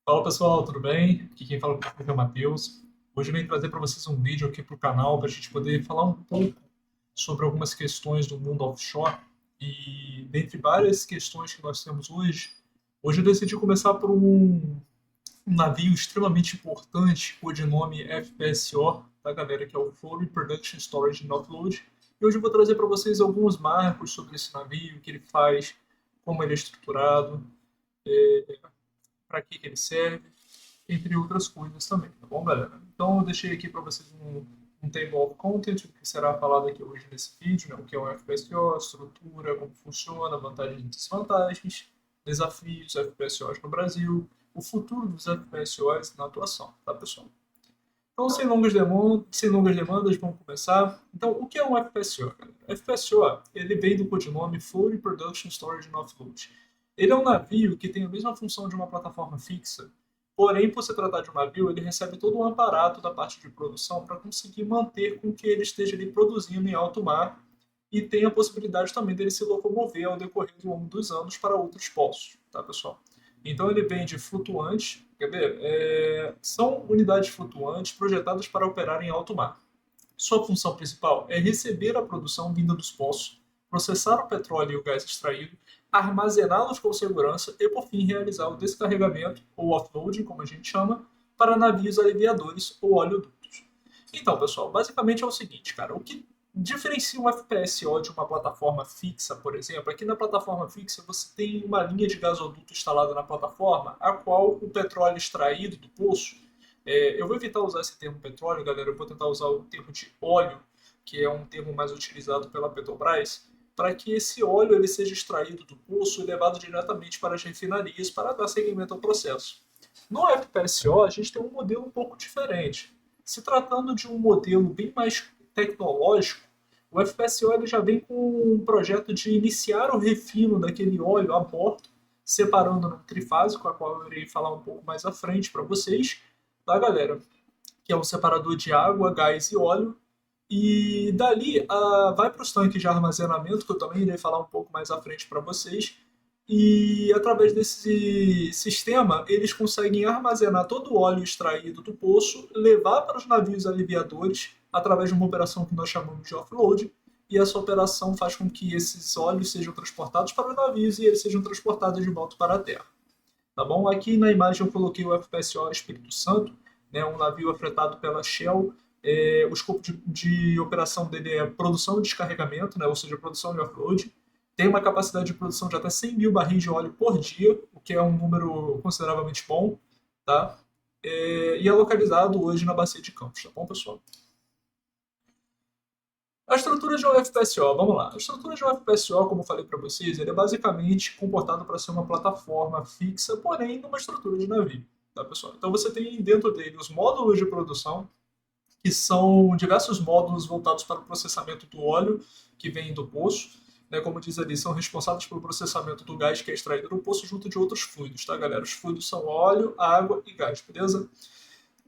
Fala pessoal, tudo bem? Aqui quem fala com vocês é o Matheus. Hoje eu venho trazer para vocês um vídeo aqui para o canal para a gente poder falar um pouco sobre algumas questões do mundo offshore. E dentre várias questões que nós temos hoje eu decidi começar por um navio extremamente importante, o de nome FPSO, da galera, que é o Floating Production Storage and Offload. E hoje eu vou trazer para vocês alguns marcos sobre esse navio, o que ele faz, como ele é estruturado, para que ele serve, entre outras coisas também, tá bom, galera? Então eu deixei aqui para vocês um table of content, o que será falado aqui hoje nesse vídeo, né? O que é um FPSO, estrutura, como funciona, vantagens e desvantagens, desafios FPSOs no Brasil, o futuro dos FPSOs na atuação, tá, pessoal? Então, sem longas demandas, vamos começar. Então, o que é um FPSO, galera? FPSO, ele vem do codinome Floating Production Storage and Offload. Ele é um navio que tem a mesma função de uma plataforma fixa, porém, por se tratar de um navio, ele recebe todo um aparato da parte de produção para conseguir manter com que ele esteja ali produzindo em alto mar e tem a possibilidade também dele se locomover ao decorrer do longo dos anos para outros poços, tá, pessoal? Então ele vem de flutuantes, quer ver? São unidades flutuantes projetadas para operar em alto mar. Sua função principal é receber a produção vinda dos poços, processar o petróleo e o gás extraído, armazená-los com segurança e, por fim, realizar o descarregamento, ou offloading, como a gente chama, para navios aliviadores ou oleodutos. Então, pessoal, basicamente é o seguinte, cara, o que diferencia um FPSO de uma plataforma fixa, por exemplo, é que na plataforma fixa você tem uma linha de gasoduto instalada na plataforma, a qual o petróleo extraído do poço, eu vou evitar usar esse termo petróleo, galera, eu vou tentar usar o termo de óleo, que é um termo mais utilizado pela Petrobras, para que esse óleo ele seja extraído do poço e levado diretamente para as refinarias para dar seguimento ao processo. No FPSO, a gente tem um modelo um pouco diferente. Se tratando de um modelo bem mais tecnológico, o FPSO ele já vem com um projeto de iniciar o refino daquele óleo a bordo, separando no trifásico, a qual eu irei falar um pouco mais à frente para vocês, tá, galera? Que é um separador de água, gás e óleo. E dali vai para os tanques de armazenamento, que eu também irei falar um pouco mais à frente para vocês. E através desse sistema, eles conseguem armazenar todo o óleo extraído do poço, levar para os navios aliviadores através de uma operação que nós chamamos de offload. E essa operação faz com que esses óleos sejam transportados para os navios e eles sejam transportados de volta para a Terra. Tá bom? Aqui na imagem eu coloquei o FPSO Espírito Santo, né, um navio afretado pela Shell. O escopo de operação dele é produção e descarregamento, né, ou seja, produção de offload. Tem uma capacidade de produção de até 100 mil barris de óleo por dia, o que é um número consideravelmente bom. Tá? E é localizado hoje na Bacia de Campos, tá bom, pessoal? A estrutura de um FPSO, vamos lá. A estrutura de um FPSO, como eu falei para vocês, ele é basicamente comportado para ser uma plataforma fixa, porém numa estrutura de navio, tá, pessoal? Então você tem dentro dele os módulos de produção, que são diversos módulos voltados para o processamento do óleo que vem do poço, né? Como diz ali, são responsáveis pelo processamento do gás que é extraído do poço junto de outros fluidos, tá, galera? Os fluidos são óleo, água e gás, beleza?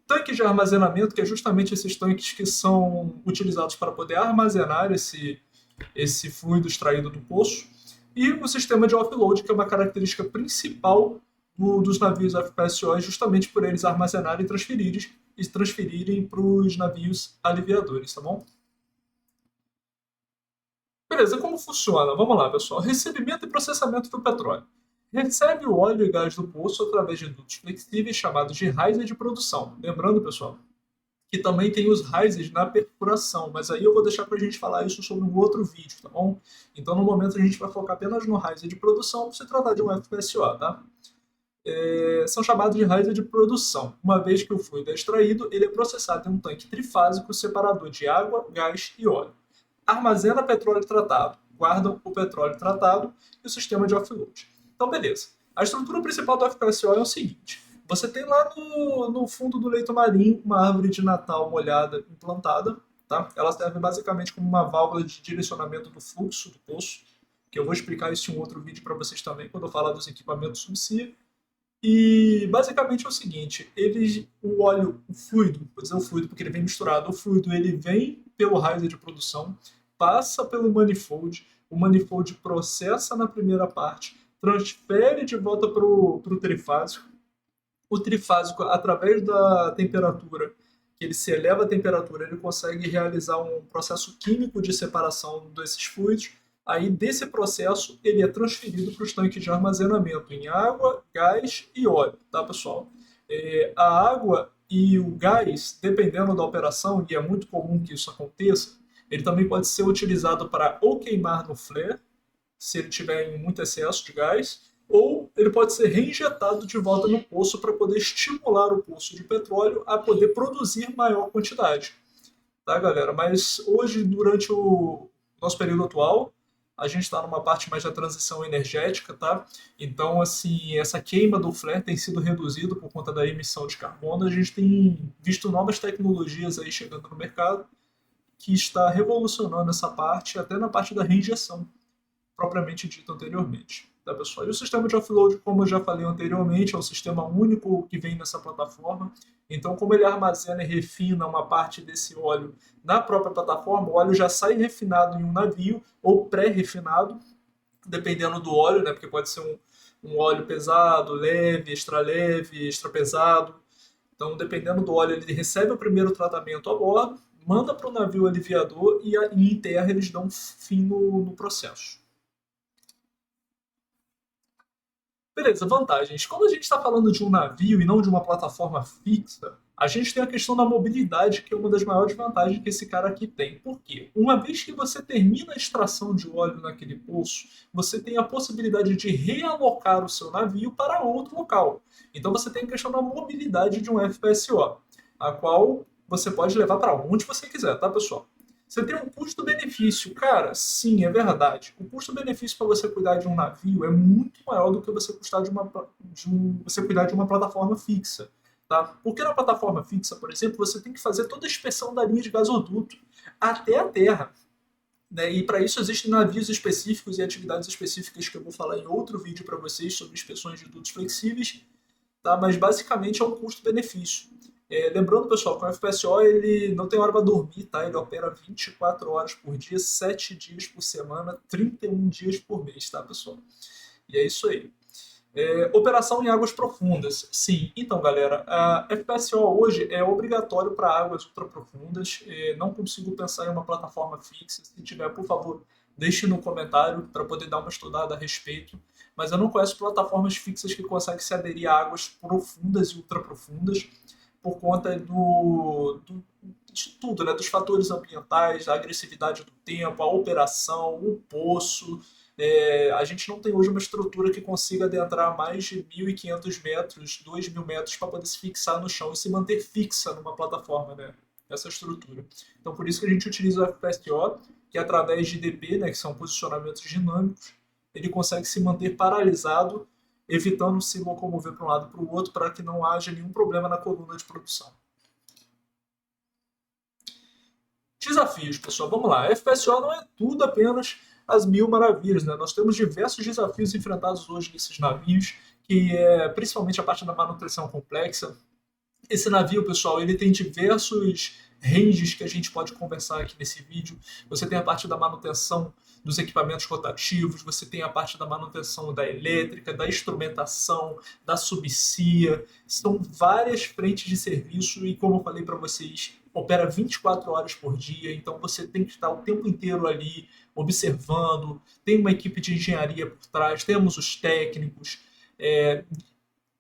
Tanques de armazenamento, que é justamente esses tanques que são utilizados para poder armazenar esse fluido extraído do poço, e o sistema de offload, que é uma característica principal dos navios FPSO, justamente por eles armazenarem e transferirem para os navios aliviadores, tá bom? Beleza, como funciona? Vamos lá, pessoal. Recebimento e processamento do petróleo. Recebe o óleo e gás do poço através de dutos flexíveis chamados de riser de produção. Lembrando, pessoal, que também tem os risers na perfuração, mas aí eu vou deixar para a gente falar isso sobre um outro vídeo, tá bom? Então, no momento, a gente vai focar apenas no riser de produção, para se tratar de um FPSO, tá? São chamados de riser de produção. Uma vez que o fluido é extraído, ele é processado em um tanque trifásico separador de água, gás e óleo. Armazena petróleo tratado, guardam o petróleo tratado e o sistema de offload. Então, beleza. A estrutura principal do FPSO é o seguinte: você tem lá no fundo do leito marinho uma árvore de Natal molhada implantada. Tá? Ela serve basicamente como uma válvula de direcionamento do fluxo do poço, que eu vou explicar isso em um outro vídeo para vocês também, quando eu falar dos equipamentos subsea. E basicamente é o seguinte, o óleo, o fluido, vou dizer o fluido porque ele vem misturado, o fluido ele vem pelo riser de produção, passa pelo manifold, o manifold processa na primeira parte, transfere de volta para o trifásico, O trifásico, através da temperatura, que ele se eleva a temperatura, ele consegue realizar um processo químico de separação desses fluidos. Aí, desse processo, ele é transferido para os tanques de armazenamento em água, gás e óleo, tá, pessoal? A água e o gás, dependendo da operação, e é muito comum que isso aconteça, ele também pode ser utilizado para ou queimar no flare, se ele tiver em muito excesso de gás, ou ele pode ser reinjetado de volta no poço para poder estimular o poço de petróleo a poder produzir maior quantidade. Tá, galera? Mas hoje, durante o nosso período atual, a gente está numa parte mais da transição energética, tá? Então, assim, essa queima do flare tem sido reduzida por conta da emissão de carbono. A gente tem visto novas tecnologias aí chegando no mercado que está revolucionando essa parte, até na parte da reinjeção propriamente dito anteriormente. Tá, pessoal? E o sistema de offload, como eu já falei anteriormente, é um sistema único que vem nessa plataforma. Então, como ele armazena e refina uma parte desse óleo na própria plataforma, o óleo já sai refinado em um navio ou pré-refinado, dependendo do óleo, né? Porque pode ser um óleo pesado, leve, extra pesado. Então, dependendo do óleo, ele recebe o primeiro tratamento a bordo, manda para o navio aliviador e em terra eles dão fim no processo. Beleza, vantagens. Como a gente está falando de um navio e não de uma plataforma fixa, a gente tem a questão da mobilidade, que é uma das maiores vantagens que esse cara aqui tem. Por quê? Uma vez que você termina a extração de óleo naquele poço, você tem a possibilidade de realocar o seu navio para outro local. Então você tem a questão da mobilidade de um FPSO, a qual você pode levar para onde você quiser, tá, pessoal? Você tem um custo-benefício. Cara, sim, é verdade. O custo-benefício para você cuidar de um navio é muito maior do que você custar você cuidar de uma plataforma fixa. Tá? Porque na plataforma fixa, por exemplo, você tem que fazer toda a inspeção da linha de gasoduto até a terra. Né? E para isso existem navios específicos e atividades específicas que eu vou falar em outro vídeo para vocês sobre inspeções de dutos flexíveis, tá? Mas basicamente é um custo-benefício. Lembrando, pessoal, que o FPSO ele não tem hora para dormir, tá? Ele opera 24 horas por dia, 7 dias por semana, 31 dias por mês, tá, pessoal? E é isso aí. Operação em águas profundas. Sim, então, galera, a FPSO hoje é obrigatório para águas ultraprofundas. Não consigo pensar em uma plataforma fixa. Se tiver, por favor, deixe no comentário para poder dar uma estudada a respeito. Mas eu não conheço plataformas fixas que conseguem se aderir a águas profundas e ultraprofundas por conta de tudo, né? Dos fatores ambientais, a agressividade do tempo, a operação, o poço. A gente não tem hoje uma estrutura que consiga adentrar mais de 1.500 metros, 2.000 metros para poder se fixar no chão e se manter fixa numa plataforma, né? Essa estrutura. Então, por isso que a gente utiliza o FPSO, que através de DP, né, que são posicionamentos dinâmicos, ele consegue se manter paralisado, evitando se locomover para um lado e para o outro, para que não haja nenhum problema na coluna de produção. Desafios, pessoal, vamos lá. A FPSO não é tudo apenas as mil maravilhas, né? Nós temos diversos desafios enfrentados hoje nesses navios, que é principalmente a parte da manutenção complexa. Esse navio, pessoal, ele tem diversos ranges que a gente pode conversar aqui nesse vídeo. Você tem a parte da manutenção dos equipamentos rotativos, você tem a parte da manutenção da elétrica, da instrumentação, da subcia. São várias frentes de serviço e, como eu falei para vocês, opera 24 horas por dia, então você tem que estar o tempo inteiro ali observando. Tem uma equipe de engenharia por trás, temos os técnicos, é,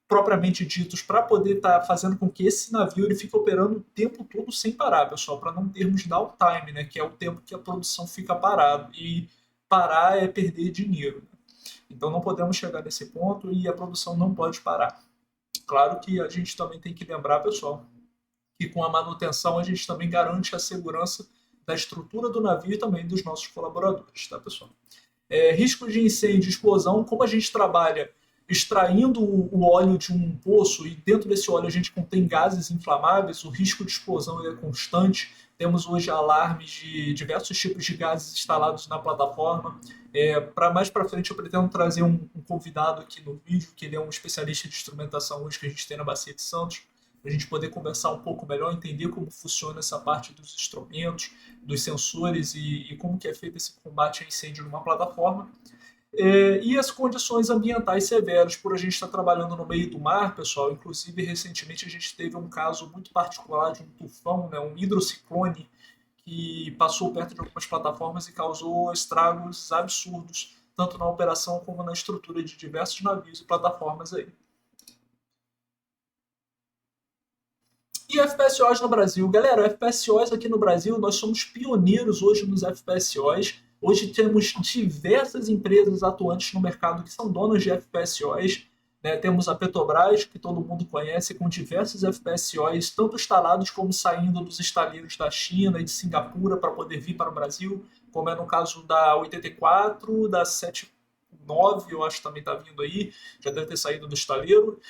propriamente ditos para poder estar fazendo com que esse navio ele fique operando o tempo todo sem parar, pessoal, para não termos downtime, né, que é o tempo que a produção fica parado e parar é perder dinheiro. Então não podemos chegar nesse ponto e a produção não pode parar. Claro que a gente também tem que lembrar, pessoal, que com a manutenção a gente também garante a segurança da estrutura do navio e também dos nossos colaboradores, tá, pessoal? Risco de incêndio, explosão, como a gente trabalha extraindo o óleo de um poço e dentro desse óleo a gente contém gases inflamáveis, o risco de explosão é constante. Temos hoje alarmes de diversos tipos de gases instalados na plataforma. Para mais para frente eu pretendo trazer um convidado aqui no vídeo, que ele é um especialista de instrumentação hoje que a gente tem na Bacia de Santos, para a gente poder conversar um pouco melhor, entender como funciona essa parte dos instrumentos, dos sensores e como que é feito esse combate a incêndio numa plataforma. E as condições ambientais severas, por a gente estar trabalhando no meio do mar, pessoal. Inclusive, recentemente a gente teve um caso muito particular de um tufão, né, um hidrociclone, que passou perto de algumas plataformas e causou estragos absurdos, tanto na operação como na estrutura de diversos navios e plataformas aí. E FPSOs no Brasil? Galera, FPSOs aqui no Brasil, nós somos pioneiros hoje nos FPSOs. Hoje temos diversas empresas atuantes no mercado que são donas de FPSOs. Né? Temos a Petrobras, que todo mundo conhece, com diversos FPSOs, tanto instalados como saindo dos estaleiros da China e de Singapura para poder vir para o Brasil, como é no caso da 84, da 79, eu acho que também está vindo aí, já deve ter saído do estaleiro.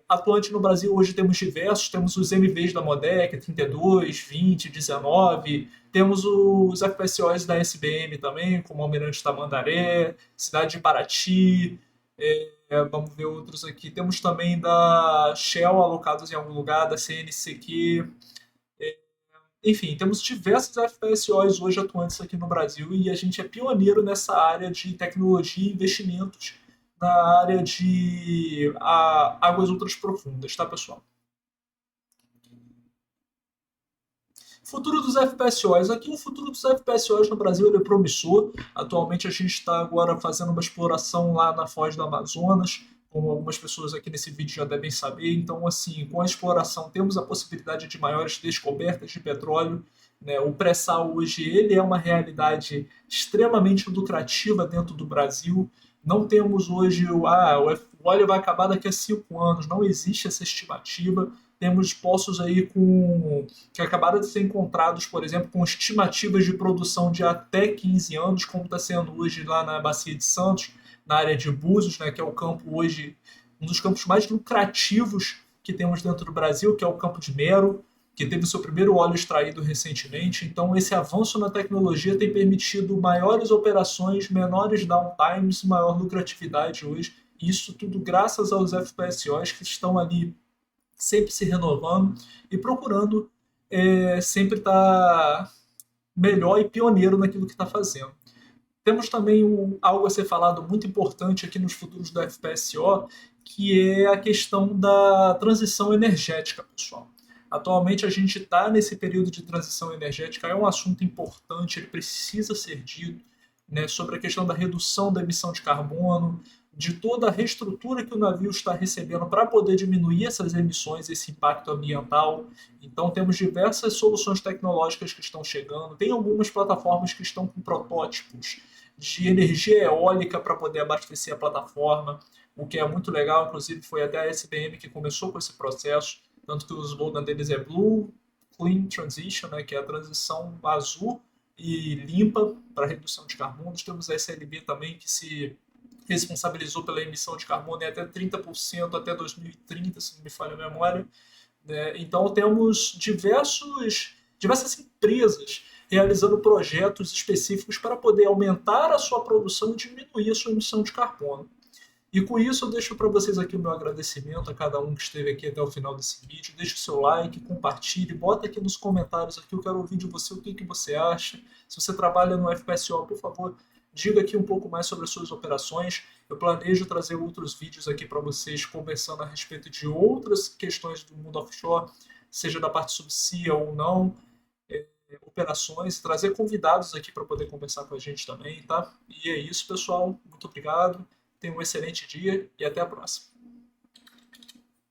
Atuante no Brasil hoje temos diversos, temos os MVs da Modec, 32, 20, 19, temos os FPSOs da SBM também, como Almirante Tamandaré, Cidade de Paraty, vamos ver outros aqui. Temos também da Shell alocados em algum lugar, da CNCQ. Enfim, temos diversos FPSOs hoje atuantes aqui no Brasil e a gente é pioneiro nessa área de tecnologia e investimentos na área de águas ultras profundas, tá, pessoal? Futuro dos FPSOs. Aqui o futuro dos FPSOs no Brasil ele é promissor. Atualmente a gente está agora fazendo uma exploração lá na Foz do Amazonas, como algumas pessoas aqui nesse vídeo já devem saber. Então, assim, com a exploração temos a possibilidade de maiores descobertas de petróleo. Né? O pré-sal hoje ele é uma realidade extremamente lucrativa dentro do Brasil. Não temos hoje o óleo vai acabar daqui a 5 anos. Não existe essa estimativa. Temos poços aí que acabaram de ser encontrados, por exemplo, com estimativas de produção de até 15 anos, como está sendo hoje lá na Bacia de Santos, na área de Búzios, né, que é o campo hoje, um dos campos mais lucrativos que temos dentro do Brasil, que é o Campo de Mero, que teve o seu primeiro óleo extraído recentemente. Então, esse avanço na tecnologia tem permitido maiores operações, menores downtimes, maior lucratividade hoje. Isso tudo graças aos FPSOs que estão ali sempre se renovando e procurando sempre estar melhor e pioneiro naquilo que está fazendo. Temos também algo a ser falado muito importante aqui nos futuros do FPSO, que é a questão da transição energética, pessoal. Atualmente a gente está nesse período de transição energética, é um assunto importante, ele precisa ser dito, né, sobre a questão da redução da emissão de carbono, de toda a reestrutura que o navio está recebendo para poder diminuir essas emissões, esse impacto ambiental. Então temos diversas soluções tecnológicas que estão chegando, tem algumas plataformas que estão com protótipos de energia eólica para poder abastecer a plataforma, o que é muito legal, inclusive foi até a SBM que começou com esse processo, tanto que o slogan deles é Blue Clean Transition, né, que é a transição azul e limpa para redução de carbono. Temos a SLB também, que se responsabilizou pela emissão de carbono em até 30% até 2030, se não me falha a memória. Né? Então temos diversas empresas realizando projetos específicos para poder aumentar a sua produção e diminuir a sua emissão de carbono. E com isso eu deixo para vocês aqui o meu agradecimento a cada um que esteve aqui até o final desse vídeo. Deixe o seu like, compartilhe, bota aqui nos comentários aqui, eu quero ouvir de você o que você acha. Se você trabalha no FPSO, por favor, diga aqui um pouco mais sobre as suas operações. Eu planejo trazer outros vídeos aqui para vocês conversando a respeito de outras questões do mundo offshore, seja da parte subsea ou não, operações, trazer convidados aqui para poder conversar com a gente também, tá? E é isso, pessoal. Muito obrigado. Tenha um excelente dia e até a próxima.